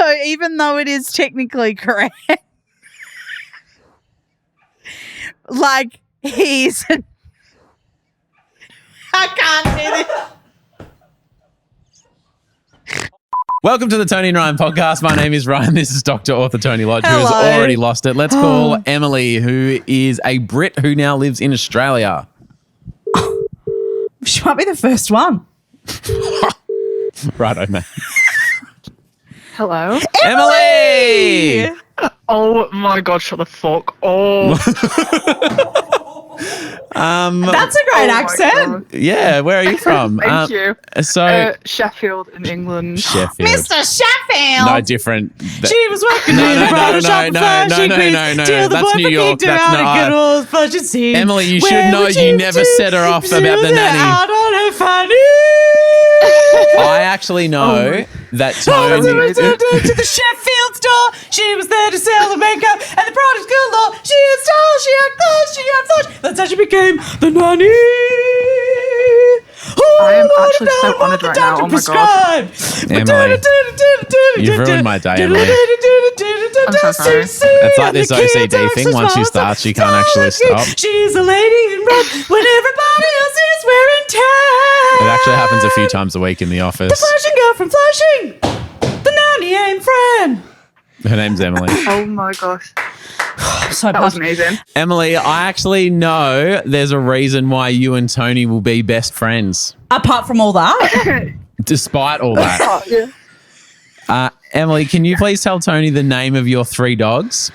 So even though it is technically correct, like he's... I can't do this. Welcome to the Toni and Ryan podcast. My name is Ryan. This is Dr. Author Toni Lodge, who has Hello. already lost it. Let's call Emily, who is a Brit who now lives in Australia. She might be the first one. Righto, man. Hello. Emily! Oh my god, shut the fuck up. That's a great accent. Yeah, where are you from? Thank you. So, Sheffield in England. Sheffield. Mr. Sheffield. No, different. She was working in a bridal shop no, fashion no, quiz no, no, till the that's boy New York. kicked her That's out not- of good old fudge scene. Emily, you Where should know would you never do? set her off She about was the nanny. out on her fanny. I actually know that Oh, Toni... to the Sheffield store. She was there to sell the makeup and the products galore. She had style, she had class, she had fudge. That's how she became the nanny. I am actually so honoured right now. Oh my god. Emily, you've ruined my day, Emily. I'm so sorry. It's like this OCD thing. Once you start, you can't actually stop. She's a lady in red when everybody else is wearing tan. It actually happens a few times a week in the office. The Flushing girl from Flushing. The nanny ain't friend. Her name's Emily. Oh my gosh. So That was amazing. Emily, I actually know there's a reason why you and Toni will be best friends, Apart from all that, despite all that. Oh, yeah. Emily, can you please tell Toni the name of your 3 dogs?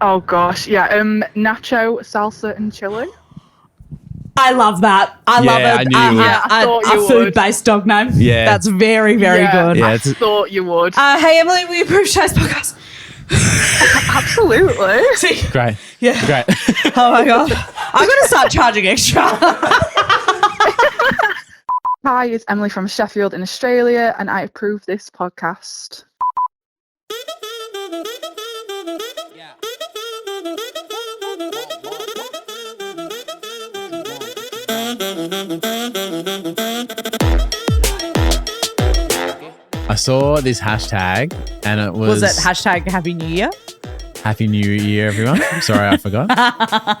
Oh gosh. Yeah. Nacho, salsa, and chili. I love that. I love Yeah, it. I knew you would. I thought you a would. food-based dog name. Yeah. That's very, very Yeah, good. Yeah, I it's- thought you would. Hey, Emily, will you approve today's podcast? Absolutely. See? Great. Yeah. Great. Oh, my God. I'm going to start charging extra. Hi, it's Emily from Sheffield in Australia, and I approve this podcast. I saw this hashtag and it was... Was it hashtag Happy New Year? Happy New Year, everyone. Sorry, I forgot.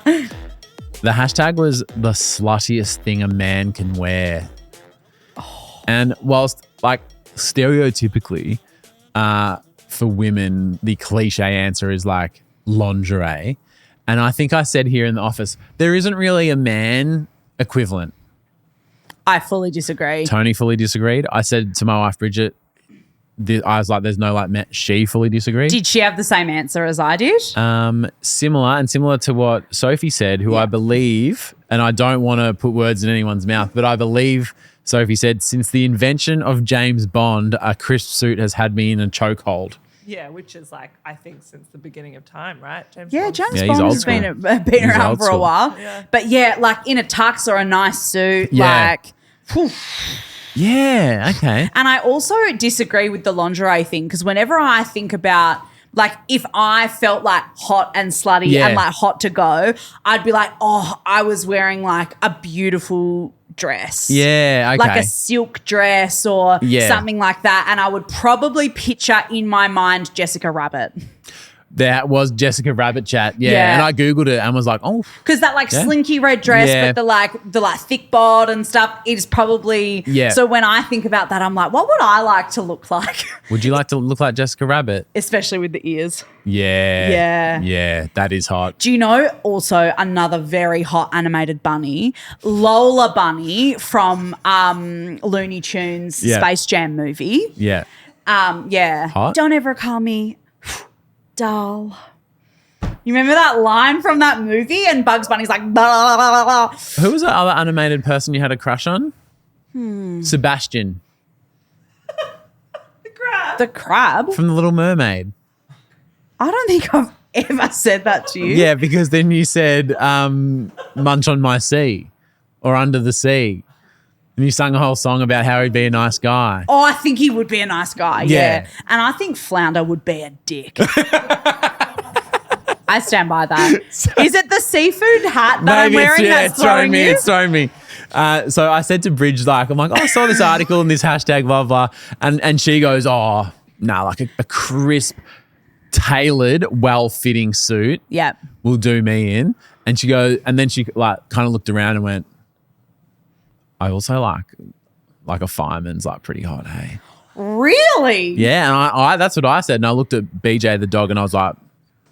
The hashtag was the sluttiest thing a man can wear. And whilst, like, stereotypically, for women, the cliche answer is, like, lingerie. And I think I said here in the office, there isn't really a man equivalent. I fully disagree. Toni fully disagreed. I said to my wife, Bridget, I was like, there's no like, she fully disagreed. Did she have the same answer as I did? Similar to what Sophie said, who I believe, and I don't want to put words in anyone's mouth, but I believe Sophie said, since the invention of James Bond, a crisp suit has had me in a chokehold. Yeah, which is like, I think since the beginning of time, right? James Yeah, Bond? James Yeah, he's Bond old has school. been He's around old for a school. while. Yeah. But yeah, like in a tux or a nice suit, Yeah. like... whew. Yeah, okay. And I also disagree with the lingerie thing because whenever I think about, like, if I felt like hot and slutty Yeah. and like hot to go, I'd be like, oh, I was wearing like a beautiful dress. Yeah, okay. Like a silk dress or Yeah. something like that. And I would probably picture in my mind Jessica Rabbit. That was Jessica Rabbit chat. Yeah. Yeah. And I Googled it and was like, oh, Because that like Yeah. slinky red dress Yeah. with the like thick bod and stuff is probably Yeah. So when I think about that, I'm like, what would I like to look like? would you like to look like Jessica Rabbit? Especially with the ears. Yeah. Yeah. Yeah, that is hot. Do you know also another very hot animated bunny, Lola Bunny from Looney Tunes Yeah. Space Jam movie? Yeah. Yeah. Hot? Don't ever call me doll. You remember that line from that movie? And Bugs Bunny's like, blah, blah, blah, blah. Who was the other animated person you had a crush on? Sebastian The crab? from The Little Mermaid. I don't think I've ever said that to you. Yeah, because then you said Munch on My Sea or Under the Sea. And you sung a whole song about how he'd be a nice guy. Oh, I think he would be a nice guy. Yeah. Yeah. And I think Flounder would be a dick. I stand by that. Is it the seafood hat that I'm wearing that's throwing you? It's throwing me. So I said to Bridge, like, I'm like, oh, I saw this article and this hashtag, blah, blah. And she goes, oh, like a crisp, tailored, well-fitting suit Yeah. will do me in. And she goes, and then she like kind of looked around and went, I also like a fireman's like pretty hot, hey? Really? Yeah, and I that's what I said. And I looked at BJ the dog and I was like,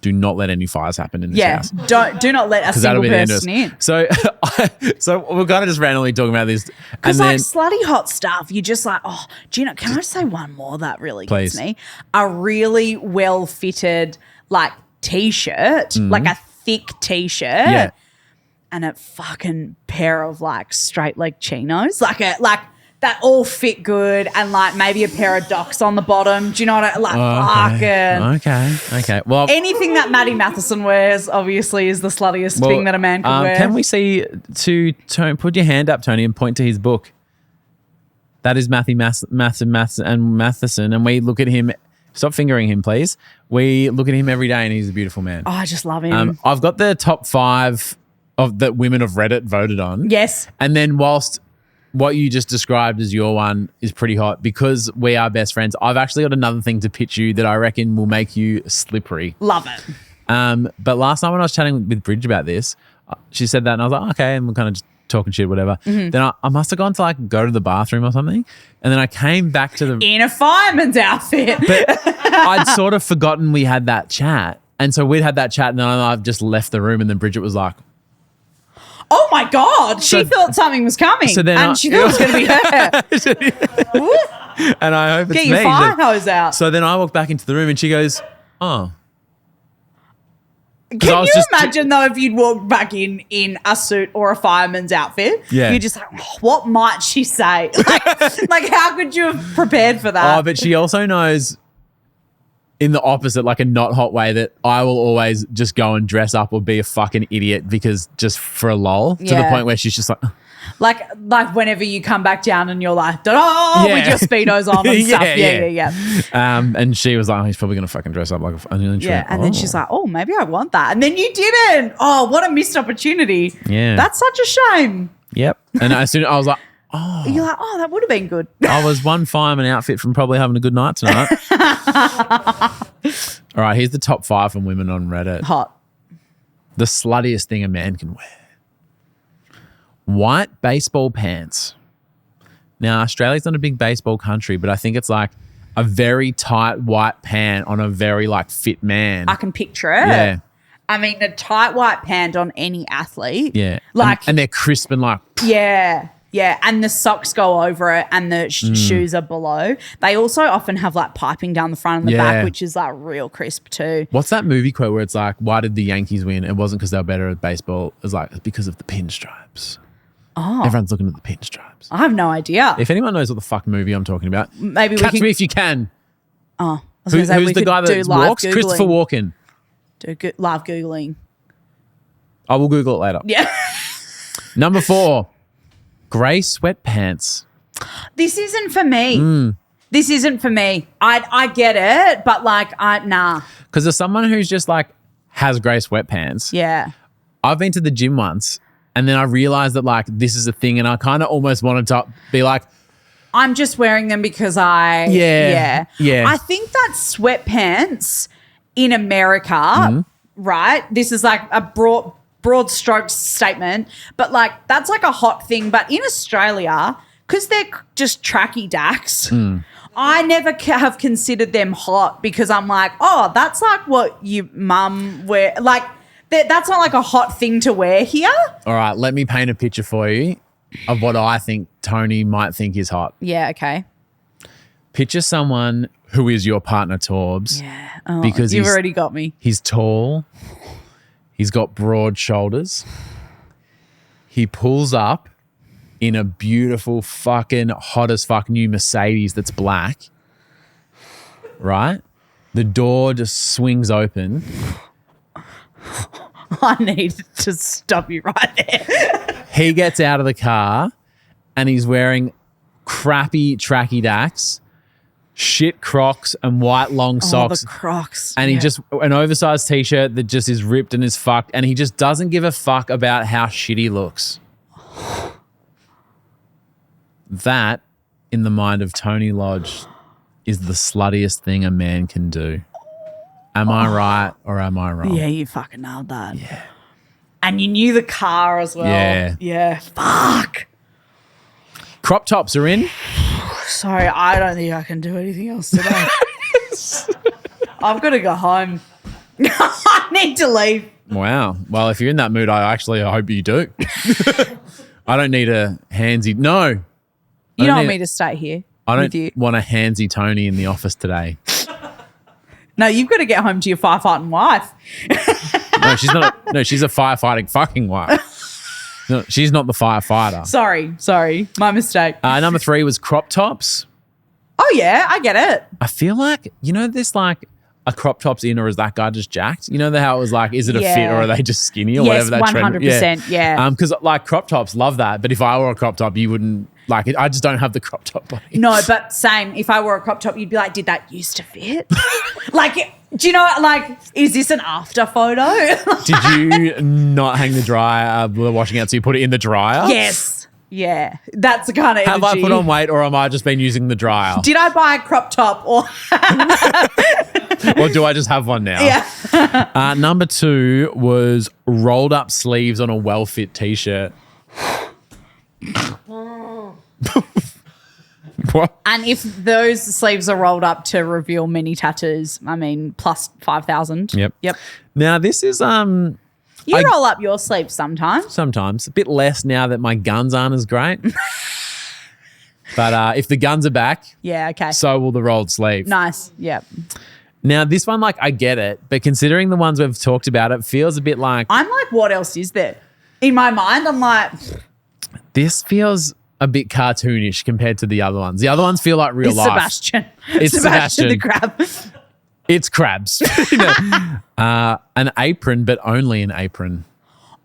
do not let any fires happen in this house. Do not let a That'll single be the end of person us. in. So we're kind of just randomly talking about this. Because And like then, slutty hot stuff, you're just like, oh, do you know, can I just say one more that really Please. gets me? A really well fitted like t-shirt, like a thick t-shirt. yeah. And a fucking pair of like straight leg chinos, like that all fit good, and like maybe a pair of docks on the bottom. Do you know what Okay. Well, anything that Maddie Matheson wears obviously is the sluttiest thing that a man can wear. Can we see Tony, put your hand up, Tony, and point to his book? That is Matthew Matheson, and we look at him. Stop fingering him, please. We look at him every day, and he's a beautiful man. Oh, I just love him. I've got the top 5 of that women of Reddit voted on. Yes. And then whilst what you just described as your one is pretty hot, because we are best friends, I've actually got another thing to pitch you that I reckon will make you slippery. Love it. But last night when I was chatting with Bridge about this, she said that and I was like, okay, and we're kind of just talking shit, whatever. Mm-hmm. Then I must have gone to like go to the bathroom or something. And then I came back to the... In a fireman's outfit. But I'd sort of forgotten we had that chat. And so we'd had that chat and then I've just left the room and then Bridget was like... Oh my God. She thought something was coming. So then she thought it was going to be her. And I hope it's Get me. your fire hose out. So then I walked back into the room and she goes, oh. I Can was you just- imagine though if you'd walked back in a suit or a fireman's outfit? Yeah. You're just like, oh, what might she say? Like how could you have prepared for that? Oh, but she also knows in the opposite, like a not hot way, that I will always just go and dress up or be a fucking idiot because just for a lol, to the Yeah. point where she's just like... Like whenever you come back down and you're like, oh, with your Speedos on and stuff. Yeah. And she was like, oh, he's probably going to fucking dress up like a... And Then she's like, oh, maybe I want that. And then you didn't. Oh, what a missed opportunity. Yeah. That's such a shame. Yep. And as soon I was like, You're like, oh, that would have been good. I was one fireman outfit from probably having a good night tonight. All right, here's the top 5 from women on Reddit. Hot. The sluttiest thing a man can wear. White baseball pants. Now, Australia's not a big baseball country, but I think it's like a very tight white pant on a very like fit man. I can picture it. Yeah. I mean, a tight white pant on any athlete. Yeah. Like, and they're crisp and like... yeah. And the socks go over it and the shoes are below. They also often have like piping down the front and the back, which is like real crisp too. What's that movie quote where it's like, why did the Yankees win? It wasn't because they were better at baseball. It was like, it's because of the pinstripes. Oh. Everyone's looking at the pinstripes. I have no idea. If anyone knows what the fuck movie I'm talking about, Maybe catch we can... me if you can. Oh, I was gonna say Who's we the could guy do that live walks? Googling. Christopher Walken. Live Googling. I will Google it later. Yeah. Number 4, grey sweatpants. This isn't for me. This isn't for me. I get it, but like, nah. Because as someone who's just like has grey sweatpants, Yeah. I've been to the gym once and then I realized that like this is a thing and I kind of almost wanted to be like, I'm just wearing them because Yeah. I think that sweatpants in America, right? This is like a broad stroke statement, but like that's like a hot thing. But in Australia, because they're just tracky dacks, I never have considered them hot because I'm like, oh, that's like what your mum wear. Like that's not like a hot thing to wear here. all right, let me paint a picture for you of what I think Tony might think is hot. Yeah, okay. Picture someone who is your partner, Torbs. Yeah. Oh, Because you've he's- already got me. He's tall. He's got broad shoulders. He pulls up in a beautiful fucking hot as fuck new Mercedes that's black. Right? The door just swings open. I need to stop you right there. He gets out of the car and he's wearing crappy tracky dacks, shit Crocs and white long socks. Oh, the Crocs. And he just, an oversized t-shirt that just is ripped and is fucked. And he just doesn't give a fuck about how shit he looks. That, in the mind of Tony Lodge, is the sluttiest thing a man can do. Am I right or am I wrong? Yeah, you fucking nailed that. Yeah. And you knew the car as well. Yeah. Yeah. Fuck. Crop tops are in. Sorry, I don't think I can do anything else today. I've got to go home. I need to leave. Wow. Well, if you're in that mood, I hope you do. I don't need a handsy. No. You don't want me to stay here I with don't you. want a handsy Toni in the office today. No, you've got to get home to your firefighting wife. No, she's not. No, she's a firefighting fucking wife. No, she's not the firefighter. Sorry. My mistake. Number 3 was crop tops. Oh, yeah, I get it. I feel like, this like a crop top's in or is that guy just jacked? You know how it was like, is it a fit or are they just skinny or Yes, whatever that trend? 100%, yeah. Because like crop tops, love that. But if I wore a crop top, you wouldn't like it. I just don't have the crop top body. No, but same. If I wore a crop top, you'd be like, did that used to fit? Like, do you know, like, is this an after photo? Did you not hang the washing out so you put it in the dryer? Yes. Yeah. That's the kind of Have energy. I put on weight or am I just been using the dryer? Did I buy a crop top or... Or do I just have one now? Yeah. Number 2 was rolled up sleeves on a well-fit t-shirt. What? And if those sleeves are rolled up to reveal many tattoos, I mean, plus 5,000. Yep. Now this is You roll up your sleeves sometimes. sometimes a bit less now that my guns aren't as great. But if the guns are back, Yeah, okay. so will the rolled sleeve. Nice. Yeah. Now this one, like I get it, but considering the ones we've talked about, it feels a bit like I'm like, what else is there? In my mind, I'm like, this feels a bit cartoonish compared to the other ones. The other ones feel like real it's life. Sebastian. It's Sebastian. the crab. It's crabs. An apron, but only an apron.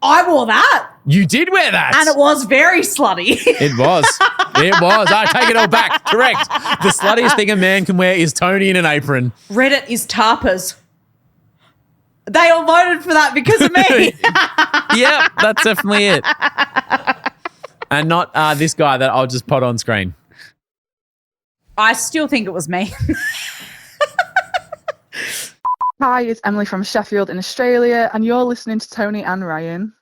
I wore that. You did wear that. And it was very slutty. It was. I take it all back. Correct. The sluttiest thing a man can wear is Toni in an apron. Reddit is tarpas. They all voted for that because of me. Yeah, that's definitely it. And not this guy that I'll just put on screen. I still think it was me. Hi, it's Emily from Sheffield in Australia, and you're listening to Toni and Ryan.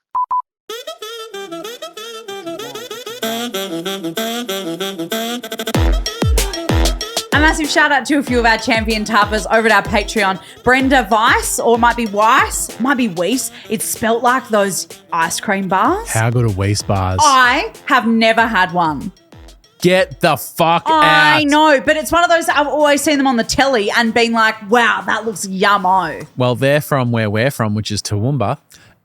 A massive shout out to a few of our champion tappers over at our Patreon. Brenda Weiss, or it might be Weiss, might be Weiss. It's spelt like those ice cream bars. How good are waist bars? I have never had one. Get the fuck out. I know, but it's one of those, I've always seen them on the telly and been like, wow, that looks yummo. Well, they're from where we're from, which is Toowoomba,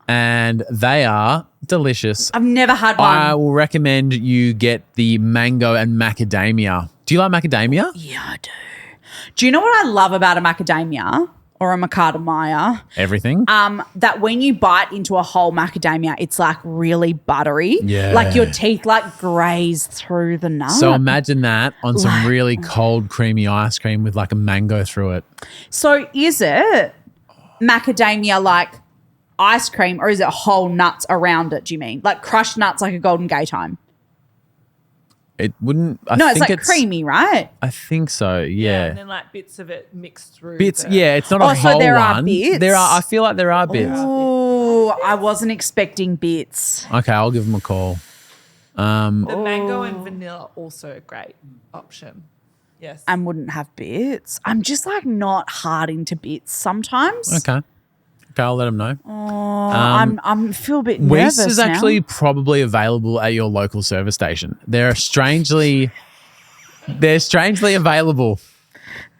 and they are delicious. I've never had one. I will recommend you get the mango and macadamia. Do you like macadamia? Yeah, I do. Do you know what I love about a macadamia or a macadamia? Everything. That when you bite into a whole macadamia, it's like really buttery. Yeah. Like your teeth like graze through the nut. So imagine that on some really cold, creamy ice cream with like a mango through it. So is it macadamia like ice cream or is it whole nuts around it, do you mean? Like crushed nuts like a Golden Gay time? It wouldn't. No, it's like creamy, right? I think so. Yeah. And then like bits of it mixed through. Bits. the- Yeah. It's not a Oh, so whole there are one. bits? There are. I feel like there are bits. Oh, I wasn't expecting bits. Okay, I'll give them a call. The mango and vanilla also a great option. Yes. And wouldn't have bits. I'm just like not hard into bits sometimes. Okay. I'll let them know. I'm feel a bit Weiss nervous is now. actually probably available at your local service station. They're strangely available.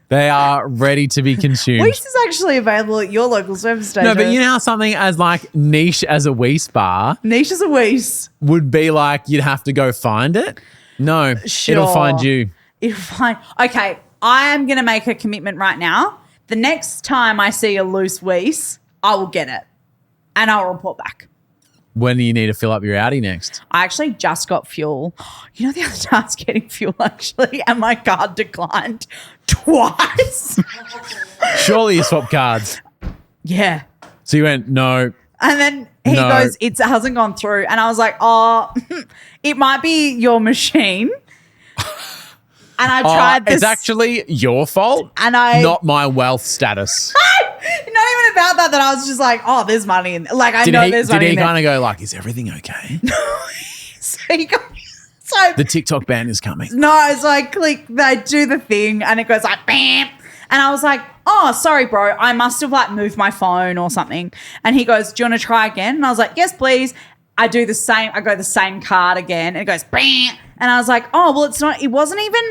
They are ready to be consumed. Weiss is actually available at your local service station. No, but you know how something as like niche as a Weiss bar Niche as a Weiss. would be like you'd have to go find it? No, Sure. it'll find you. It'll find. Okay, I am going to make a commitment right now. The next time I see a loose Weiss, I will get it and I'll report back. When do you need to fill up your Audi next? I actually just got fuel. You know, the other day I was getting fuel actually and my card declined twice. Surely you swap cards. Yeah. So you went, no. And then he No. goes, it hasn't gone through. And I was like, oh, it might be your machine. And I tried this. It's actually your fault, And I- not my wealth status. Not even about that I was just like, oh, there's money in like I Did know he, there's did money he in there. kind of go like, is everything okay? So he got, so The TikTok ban is coming. no, so I click, I do the thing and it goes like bam. And I was like, oh, sorry, bro. I must have like moved my phone or something. And he goes, do you want to try again? And I was like, yes, please. I do the same. I go the same card again and it goes bam. And I was like, oh, well, it wasn't even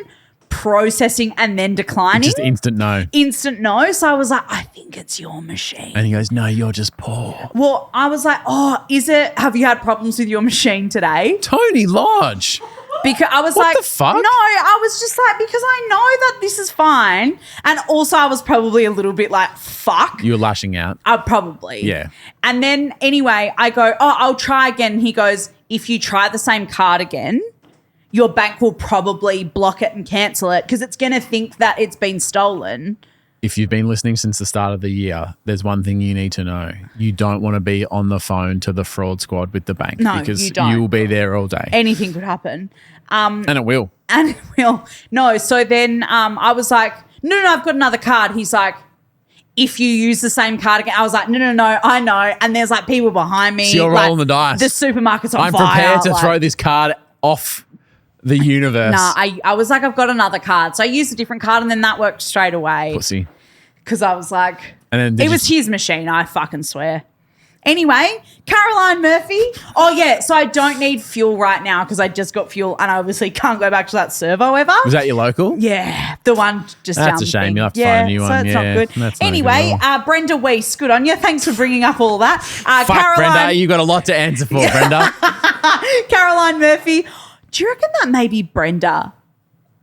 processing and then declining. Just instant no. Instant no. So I was like, I think it's your machine. And he goes, no, you're just poor. Well, I was like, oh, is it? Have you had problems with your machine today? Tony Lodge. Because I was What like, the fuck? No, I was just like, because I know that this is fine. And also I was probably a little bit like, fuck. You were lashing out. Probably. Yeah. And then anyway, I go, oh, I'll try again. He goes, if you try the same card again, your bank will probably block it and cancel it because it's going to think that it's been stolen. If you've been listening since the start of the year, there's one thing you need to know. You don't want to be on the phone to the fraud squad with the bank No, because you don't. will be there all day. Anything could happen. And it will. And it will. No, so then I was like, no, I've got another card. He's like, if you use the same card again. I was like, no, I know. And there's like people behind me. So you're like, rolling the dice. The supermarket's on I'm fire. prepared to like- throw this card off the universe. Nah, I was like, I've got another card. So I used a different card and then that worked straight away. Pussy. Because I was like, And then did it you- was his machine, I fucking swear. Anyway, Caroline Murphy. Oh, yeah. So I don't need fuel right now because I just got fuel and I obviously can't go back to that servo ever. Was that your local? Yeah, the one just down That's a the shame. thing. You'll have to find a new so one. it's Yeah, not good. that's not Anyway, good at Brenda Weiss, good on you. Thanks for bringing up all that. Fuck, Caroline, Brenda. You got a lot to answer for, Brenda. Caroline Murphy. Do you reckon that maybe Brenda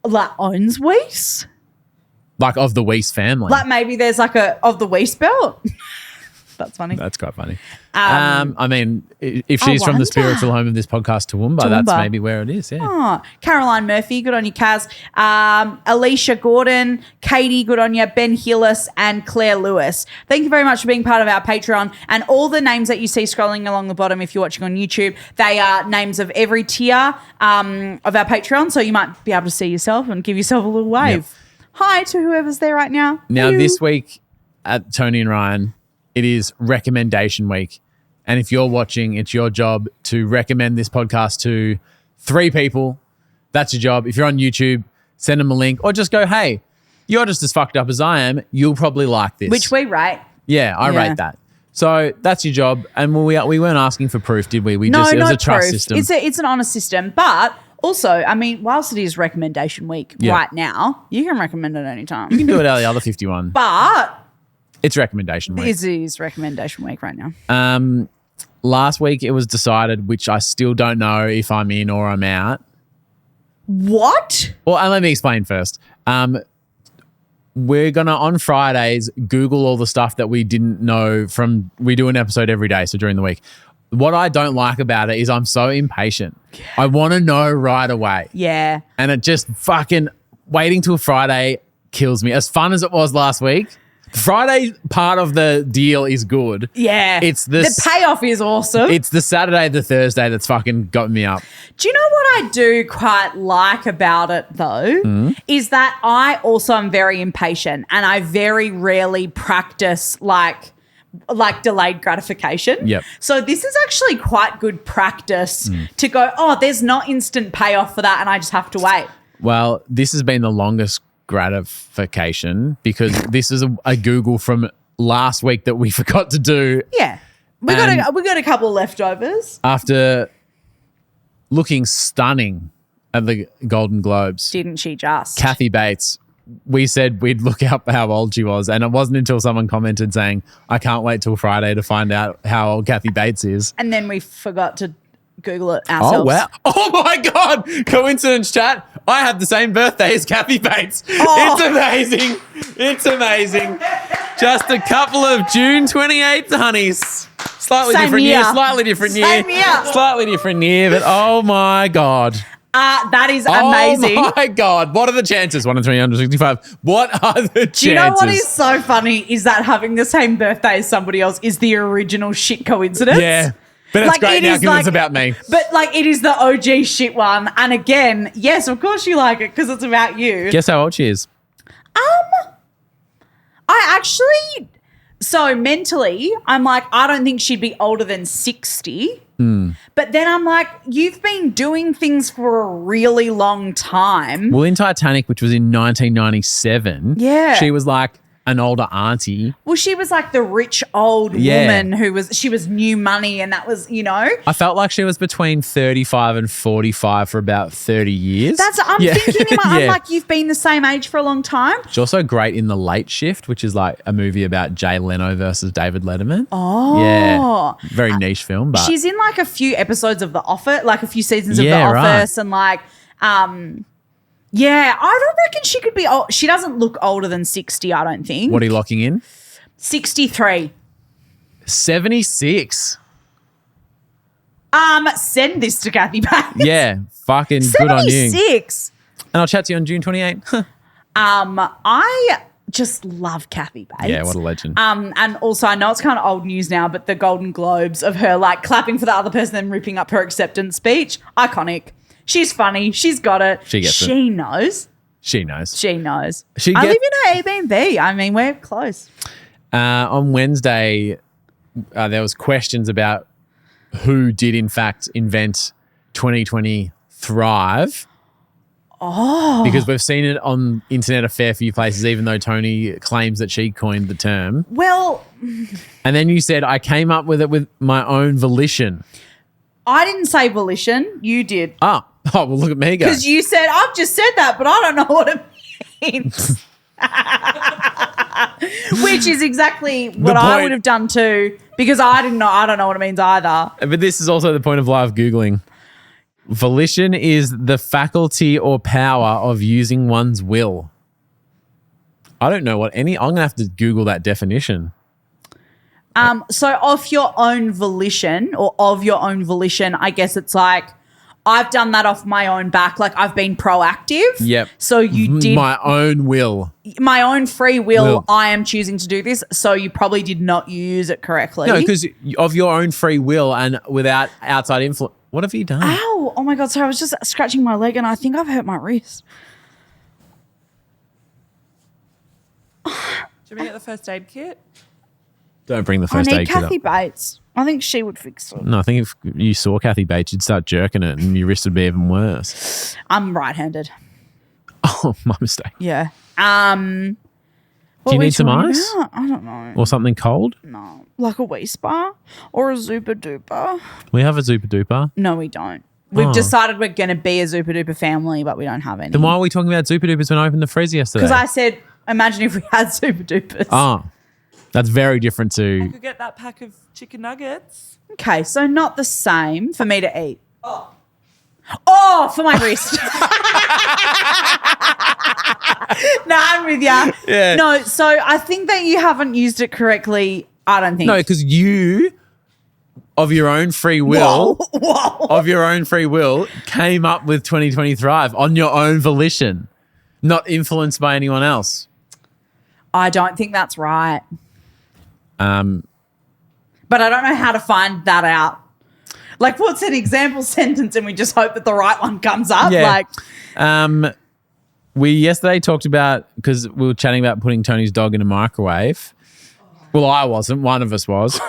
like owns Weiss? Like of the Weiss family. Like maybe there's like a of the Weiss belt. That's funny. That's quite funny. I mean, if she's from wonder. the spiritual home of this podcast, Toowoomba, that's maybe where it is. Yeah. Oh, Caroline Murphy, good on you, Kaz. Alicia Gordon, Katie, good on you, Ben Hillis, and Claire Lewis. Thank you very much for being part of our Patreon. And all the names that you see scrolling along the bottom, if you're watching on YouTube, they are names of every tier of our Patreon. So you might be able to see yourself and give yourself a little wave. Yep. Hi to whoever's there right now. Now, Hello. this week at Tony and Ryan, it is recommendation week. And if you're watching, it's your job to recommend this podcast to 3 people. That's your job. If you're on YouTube, send them a link or just go, hey, you're just as fucked up as I am. You'll probably like this. Which we rate. Yeah, I Yeah. rate that. So that's your job. And we weren't asking for proof, did we? It was a trust system. It's an honest system. But also, I mean, whilst it is recommendation week Yeah. right now, you can recommend it anytime. You can do it out of the other 51. But It's recommendation week. it is recommendation week right now. Last week it was decided, which I still don't know if I'm in or I'm out. What? Well, and let me explain first. We're going to, on Fridays, Google all the stuff that we didn't know from, we do an episode every day, so during the week. What I don't like about it is I'm so impatient. I want to know right away. Yeah. And it just fucking, waiting till Friday kills me. As fun as it was last week, Friday part of the deal is good. Yeah. It's the payoff is awesome. It's the Saturday, the Thursday that's fucking got me up. Do you know what I do quite like about it though? Is that I also am very impatient and I very rarely practice like delayed gratification. Yep. So this is actually quite good practice to go, oh, there's not instant payoff for that and I just have to wait. Well, this has been the longest gratification because this is a Google from last week that we forgot to do. Yeah. We got a couple of leftovers. After looking stunning at the Golden Globes, Didn't she just? Kathy Bates, we said we'd look up how old she was, and it wasn't until someone commented saying, I can't wait till Friday to find out how old Kathy Bates is. And then we forgot to Google it ourselves. Oh, wow. Oh, my God. Coincidence, chat. I have the same birthday as Kathy Bates. Oh. It's amazing. It's amazing. Just a couple of June 28th honeys. Slightly Same different year. year. Slightly different year. Same year. Slightly different year, but oh, my God. That is amazing. Oh, my God. What are the chances? 1 in 365. What are the chances? Do you know what is so funny is that having the same birthday as somebody else is the original shit coincidence. Yeah. But it's Like, great it now is because like- it's about me. But like it is the OG shit one. And again, yes, of course you like it because it's about you. Guess how old she is? I actually, so mentally, I'm like, I don't think she'd be older than 60. But then I'm like, you've been doing things for a really long time. Well, in Titanic, which was in 1997, Yeah. she was like an older auntie. Well, she was like the rich old Yeah. woman she was new money, and that was, I felt like she was between 35 and 45 for about 30 years. I'm Yeah. thinking, I'm Yeah. like, you've been the same age for a long time. She's also great in The Late Shift, which is like a movie about Jay Leno versus David Letterman. Oh. Yeah. Very niche film, but She's in like a few episodes of The Office, like a few seasons of The Yeah, right. Office, and like, yeah, I don't reckon she could be old. She doesn't look older than 60, I don't think. what are you locking in? 63. 76. Send this to Kathy Bates. Yeah. Fucking good on you. 76. And I'll chat to you on June 28th. I just love Kathy Bates. Yeah, what a legend. And also, I know it's kind of old news now, but the Golden Globes of her like clapping for the other person and ripping up her acceptance speech, iconic. She's funny. She's got it. She gets it. She knows. She knows. She knows. She I get- live in an Airbnb. I mean, we're close. On Wednesday, there was questions about who did in fact invent 2020 Thrive. Oh. Because we've seen it on internet a fair few places, even though Toni claims that she coined the term. Well, And then you said, I came up with it with my own volition. I didn't say volition. You did. Oh, well, look at me go. Because you said, I've just said that, but I don't know what it means. Which is exactly what I point- would have done too, because I don't know what it means either. But this is also the point of live Googling. Volition is the faculty or power of using one's will. I don't know what I'm going to have to Google that definition. So of your own volition, I guess it's like, I've done that off my own back. Like I've been proactive. Yep. So you did My own will. my own free will. Will. I am choosing to do this. So you probably did not use it correctly. No, because of your own free will and without outside influence. What have you done? Ow. Oh my God. Sorry. I was just scratching my leg and I think I've hurt my wrist. Should we get the first aid kit? Don't bring the I first need aid kit up. Kathy Bates. I think she would fix it. No, I think if you saw Kathy Bates, you'd start jerking it and your wrist would be even worse. I'm right-handed. Oh, my mistake. Yeah. Do you need some ice? I don't know. Or something cold? No. Like a wee spa or a Zupa Duper. We have a Zupa Duper. No, we don't. We've Oh. decided we're going to be a Zupa Duper family, but we don't have any. Then why are we talking about Zupa Dupers when I opened the fridge yesterday? Because I said, imagine if we had Zupa Dupers. Oh, that's very different to... Could get that pack of chicken nuggets. Okay, so not the same for me to eat. Oh, for my wrist. No, I'm with ya. Yeah. No, so I think that you haven't used it correctly. I don't think. No, because you, of your own free will, of your own free will, came up with 2020 Thrive on your own volition, not influenced by anyone else. I don't think that's right. Um, But I don't know how to find that out. Like, what's an example sentence and we just hope that the right one comes up? Yeah. Like, we yesterday talked about, because we were chatting about putting Tony's dog in a microwave. Well, I wasn't. One of us was.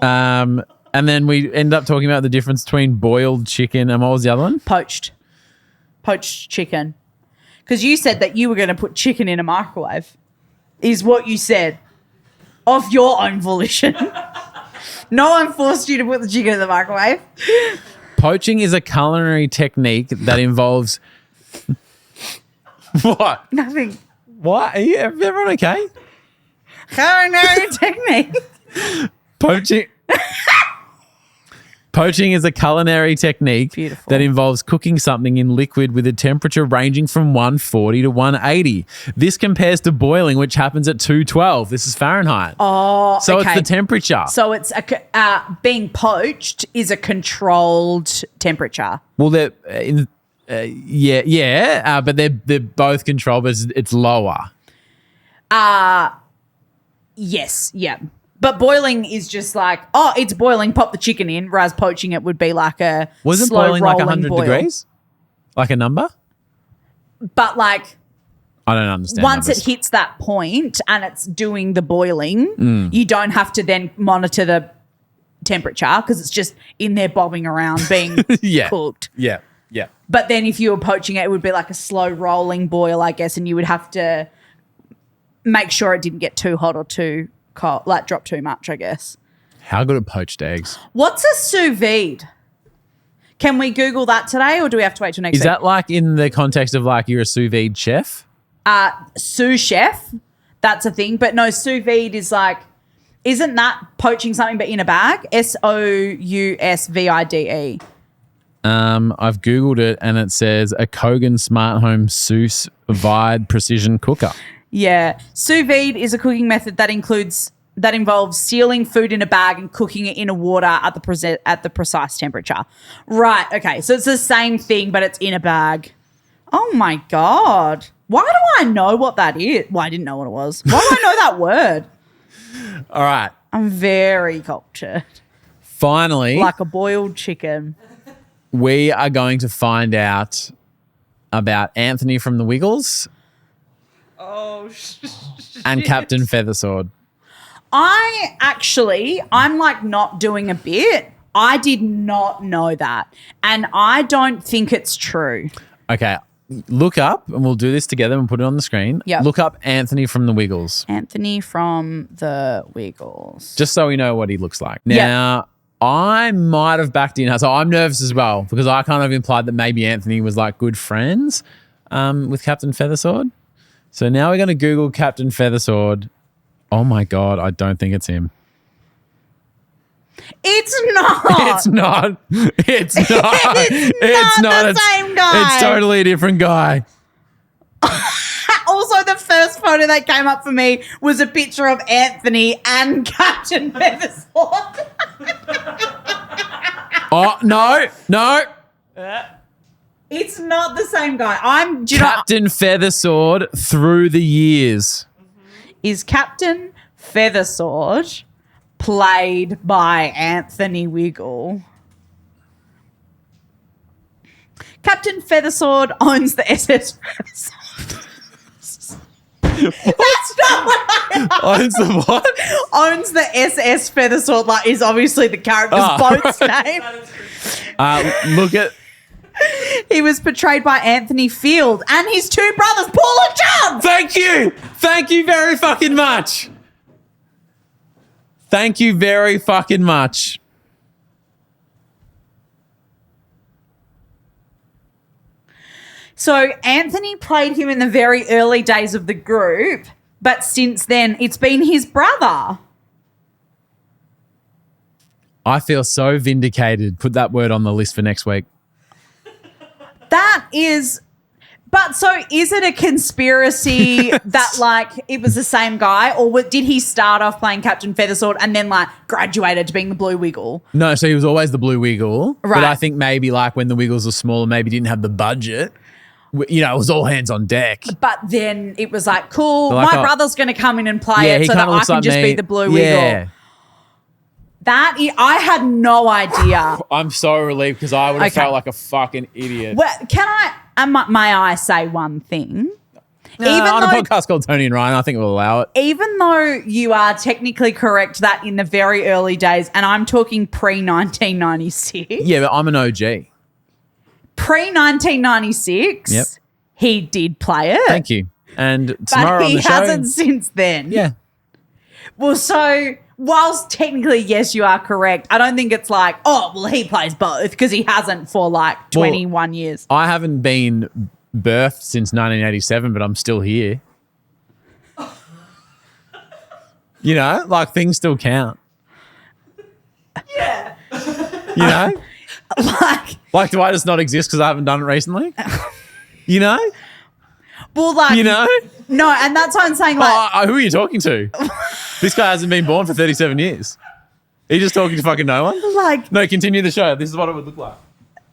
And then we ended up talking about the difference between boiled chicken and what was the other one? poached chicken. Because you said that you were going to put chicken in a microwave, is what you said, of your own volition. No one forced you to put the chicken in the microwave. Poaching is a culinary technique that involves... What? Nothing. What? Are you everyone okay? Culinary technique. Poaching is a culinary technique Beautiful. that involves cooking something in liquid with a temperature ranging from 140 to 180. This compares to boiling, which happens at 212. This is Fahrenheit. Oh, So okay. it's the temperature. So it's being poached is a controlled temperature. Well, but they're both controlled, but it's lower. Yes, yeah. But boiling is just like, oh, it's boiling, pop the chicken in, whereas poaching it would be like a Wasn't slow boiling like rolling 100 boil. degrees? Like a number? But like I don't understand. once numbers. it hits that point and it's doing the boiling, Mm. you don't have to then monitor the temperature because it's just in there bobbing around being Yeah. cooked. Yeah. Yeah. But then if you were poaching it, it would be like a slow rolling boil, I guess, and you would have to make sure it didn't get too hot or too cold, like drop too much, I guess. How good at poached eggs? What's a sous vide? Can we Google that today or do we have to wait till next Is week? that like in the context of like you're a sous vide chef? Sous chef, that's a thing. But no, sous vide is like, isn't that poaching something but in a bag? SOUSVIDE. I've Googled it and it says a Kogan Smart Home sous vide precision cooker. Yeah. Sous vide is a cooking method that involves sealing food in a bag and cooking it in a water at the precise temperature. Right. Okay. So it's the same thing, but it's in a bag. Oh my God. Why do I know what that is? Well, I didn't know what it was. Why do I know that word? All right. I'm very cultured. Finally, Like a boiled chicken. we are going to find out about Anthony from the Wiggles Oh, and Captain Feathersword. I'm like not doing a bit. I did not know that. And I don't think it's true. Okay. Look up, and we'll do this together and put it on the screen. Yep. Look up Anthony from the Wiggles, Anthony from the Wiggles. just so we know what he looks like. Yep. Now, I might have backed in. So I'm nervous as well because I kind of implied that maybe Anthony was like good friends with Captain Feathersword. So now we're going to Google Captain Feathersword. Oh my God, I don't think it's him. It's not. It's not. It's not. It's not the same guy. It's totally a different guy. Also, the first photo that came up for me was a picture of Anthony and Captain Feathersword. Oh, no. It's not the same guy. Captain Feathersword through the years. Is Captain Feathersword played by Anthony Wiggle? Captain Feathersword owns the SS Feathersword. That's not what Owns the what? owns the SS Feathersword. Like, is obviously the character's boat's name. Look at. He was portrayed by Anthony Field and his two brothers, Paul and John. Thank you. Thank you very fucking much. Thank you very fucking much. So Anthony played him in the very early days of the group, but since then it's been his brother. I feel so vindicated. Put that word on the list for next week. That is, but so is it a conspiracy that like it was the same guy, or did he start off playing Captain Feathersword and then like graduated to being the Blue Wiggle? No, so he was always the Blue Wiggle. Right. But I think maybe like when the Wiggles were smaller, maybe didn't have the budget. You know, it was all hands on deck. But then it was like, cool, They're like, my oh, brother's going to come in and play Yeah, it he so that kind of I looks can like just me. be the Blue Yeah. Wiggle. I had no idea. I'm so relieved because I would have Okay. felt like a fucking idiot. Well, may I say one thing? On a podcast called Toni and Ryan, I think we'll allow it. Even though you are technically correct that in the very early days, and I'm talking pre-1996. Yeah, but I'm an OG. Pre-1996, Yep. he did play it. Thank you. And But tomorrow on he the show. hasn't since then. Yeah. Well, so whilst technically, yes, you are correct, I don't think it's like, oh, well, he plays both because he hasn't for like 21 years. I haven't been birthed since 1987, but I'm still here. You know, like things still count. Yeah. You know? Like, do I just not exist because I haven't done it recently? You know? well, like, You know? no, and that's why I'm saying, like, Who are you talking to? This guy hasn't been born for 37 years. Are you just talking to fucking no one? like, No, continue the show. This is what it would look like.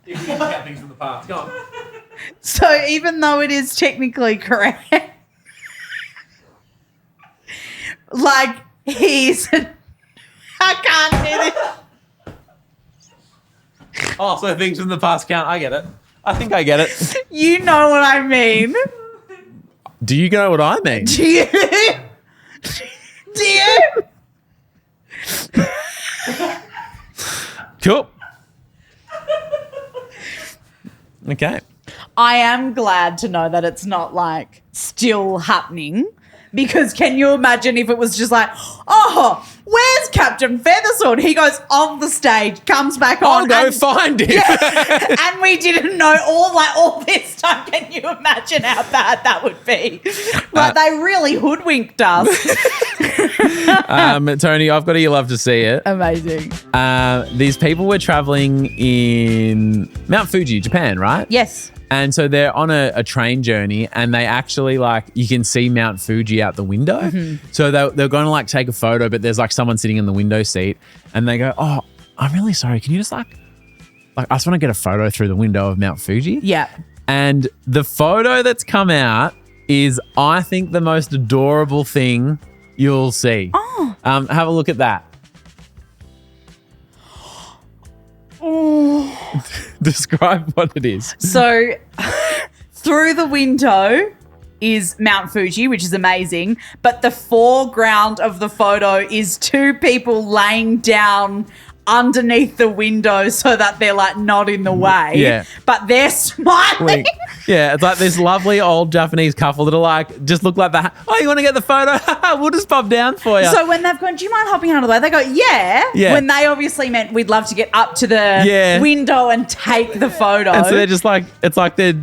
If we count things from the past. Go on. so even though it is technically correct, like, he's I can't do this. Oh, so things from the past count. I get it. I think I get it. You know what I mean. Do you know what I mean? Do you? Do you? Cool. Okay. I am glad to know that it's not like still happening, because can you imagine if it was just like, oh, where's Captain Feathersword? He goes off the stage, comes back on. I'll go find him. Yeah, and we didn't know all this time. Can you imagine how bad that would be? Like they really hoodwinked us. Tony, I've got to, you love to see it. Amazing. These people were traveling in Mount Fuji, Japan, right? Yes. And so they're on a train journey, and they actually you can see Mount Fuji out the window. Mm-hmm. So they're going to take a photo, but there's someone sitting in the window seat, and they go, "Oh, I'm really sorry. Can you just I just want to get a photo through the window of Mount Fuji?" Yeah. And the photo that's come out is, I think, the most adorable thing you'll see. Oh. Have a look at that. Oh. Describe what it is. So through the window is Mount Fuji, which is amazing, but the foreground of the photo is two people laying down underneath the window so that they're not in the way. Yeah. But they're smiling. Yeah, it's this lovely old Japanese couple that are just look like that. Oh, you want to get the photo? We'll just pop down for you. So when they've gone, do you mind hopping out of the way? They go, yeah. When they obviously meant we'd love to get up to the window and take the photo. And so they're just it's like they're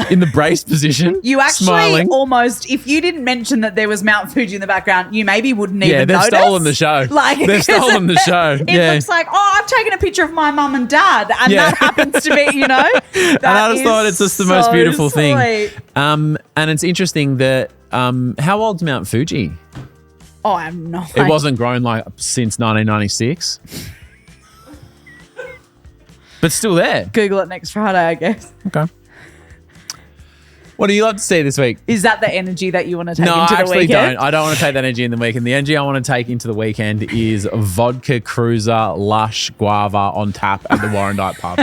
in the brace position. You actually smiling. almost, if you didn't mention that there was Mount Fuji in the background, you maybe wouldn't even they've notice. stolen the show. They've stolen the show. It looks like, I've taken a picture of my mum and dad, and that happens to be, And I just thought it's just the most beautiful thing. And it's interesting that, how old's Mount Fuji? Oh, I have no idea. It wasn't grown since 1996. But still there. Google it next Friday, I guess. Okay. What do you love to see this week? Is that the energy that you want to take into the No, I actually weekend? don't. I don't want to take that energy in the weekend. The energy I want to take into the weekend is vodka cruiser lush guava on tap at the Warrandyte pub.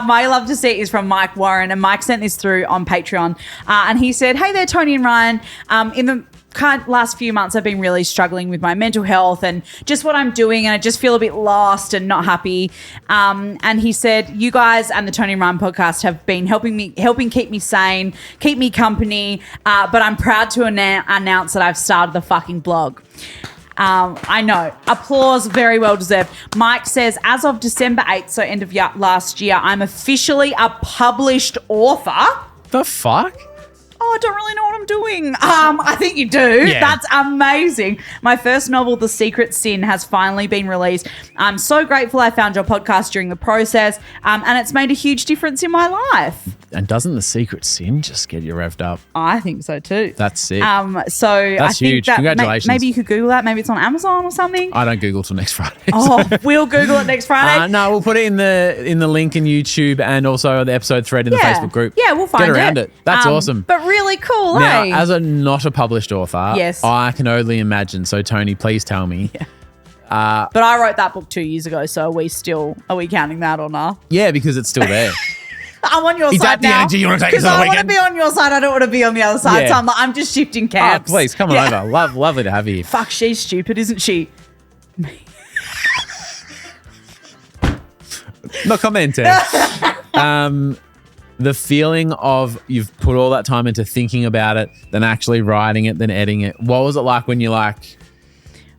My love to see is from Mike Warren, and Mike sent this through on Patreon, and he said, "Hey there, Tony and Ryan. In the last few months, I've been really struggling with my mental health and just what I'm doing, and I just feel a bit lost and not happy." And he said, "You guys and the Tony and Ryan podcast have been helping keep me sane, keep me company. But I'm proud to announce that I've started the fucking blog." I know. Applause, very well deserved. Mike says, as of December 8th, so end of last year, I'm officially a published author. The fuck? Oh, I don't really know what I'm doing. I think you do. Yeah. That's amazing. My first novel, The Secret Sin, has finally been released. I'm so grateful I found your podcast during the process, and it's made a huge difference in my life. And doesn't The Secret Sin just get you revved up? I think so too. That's sick. So That's I think huge. that Congratulations. maybe you could Google that. Maybe it's on Amazon or something. I don't Google till next Friday. Oh, we'll Google it next Friday. No, we'll put it in the link in YouTube and also the episode thread in the Facebook group. Yeah, we'll find Get around it. That's awesome. But really cool, Now, eh? as a not a published author, Yes. I can only imagine. So, Tony, please tell me. But I wrote that book 2 years ago, so are we counting that or not? Yeah, because it's still there. I'm on your Is side that the now. energy you want to take us on the I want to weekend? be on your side. I don't want to be on the other side. Yeah. So I'm just shifting Oh, camps. please, come on Yeah. over. Lovely to have you. Fuck, she's stupid, isn't she? No commenting. The feeling of you've put all that time into thinking about it, then actually writing it, then editing it. What was it like when you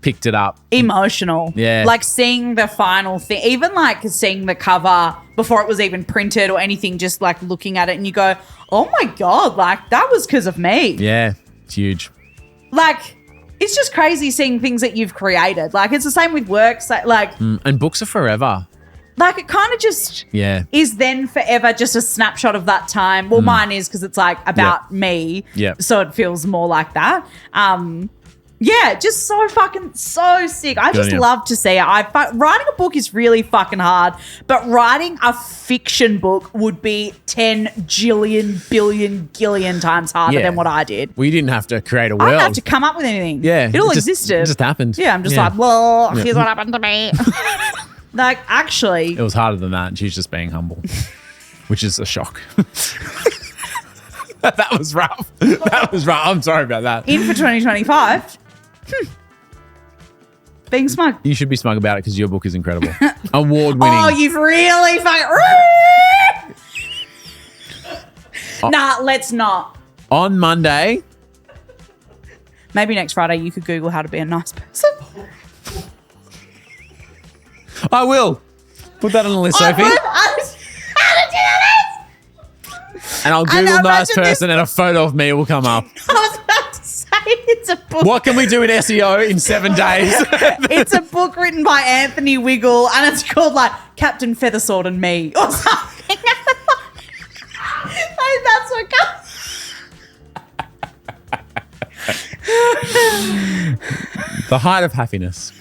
picked it up? Emotional. Yeah. Like seeing the final thing, even seeing the cover before it was even printed or anything, just looking at it and you go, oh my God, that was because of me. Yeah, it's huge. It's just crazy seeing things that you've created. It's the same with works. And books are forever. It kind of just is then forever just a snapshot of that time. Well, mine is because it's about me. Yeah. So it feels more like that. Yeah, just so fucking so sick. I Good just on you. love to see it. Writing a book is really fucking hard, but writing a fiction book would be 10 jillion billion gillion times harder Yeah. than what I did. We didn't have to create a I world. don't have to come up with anything. Yeah, It all just- existed. it just happened. Yeah, I'm just Yeah. like, well, here's what happened to me. Like, actually, It was harder than that. And she's just being humble, which is a shock. That was rough. That was rough. I'm sorry about that. in for 2025. Being smug. You should be smug about it because your book is incredible. Award winning. Oh, you've really Nah, let's not. On Monday, Maybe next Friday you could Google how to be a nice person. I will. Put that on the list, Sophie. How to do that? And I'll And Google I'll nice imagine this- person and a photo of me will come up. I was about to say it's a book. What can we do in SEO in 7 days? It's a book written by Anthony Wiggle, and it's called like Captain Feathersword and Me or something. Like, that's what comes. The height of happiness.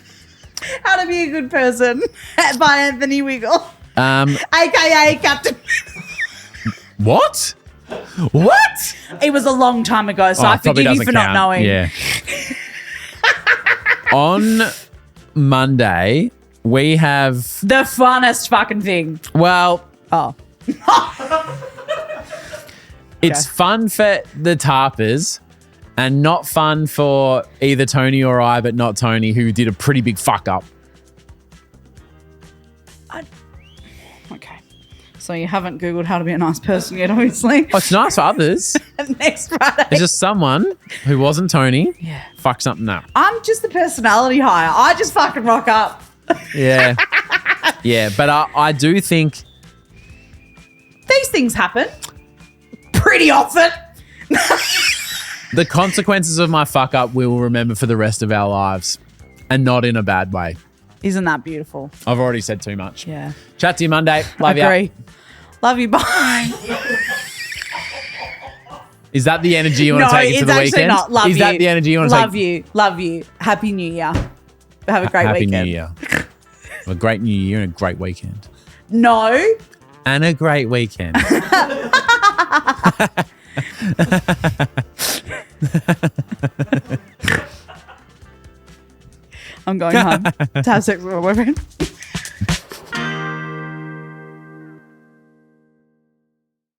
How to be a good person by Anthony Wiggle, aka Captain. What? What? It was a long time ago, so Oh, I it probably forgive you doesn't for not count. knowing. Yeah. On Monday, we have, The funnest fucking thing. well, Oh. it's fun for the tarpers and not fun for either Toni or I, but not Toni, who did a pretty big fuck up. Okay. So you haven't Googled how to be a nice person yet, obviously. Oh, it's nice for others. Next Friday. It's just someone who wasn't Toni fucked something up. I'm just the personality hire. I just fucking rock up. Yeah. Yeah, but I do think These things happen pretty often. the consequences of my fuck up we will remember for the rest of our lives, and not in a bad way. Isn't that beautiful? I've already said too much. Yeah. Chat to you Monday. Love Agree. you. Love you. Bye. Is that the energy you want to take into the actually weekend? not. Love Is you. that the energy you want to take? Love you. Love you. Happy New Year. Have a great Happy weekend. New Year. A great New Year and a great weekend. No. And a great weekend. I'm going home to have sex with my boyfriend.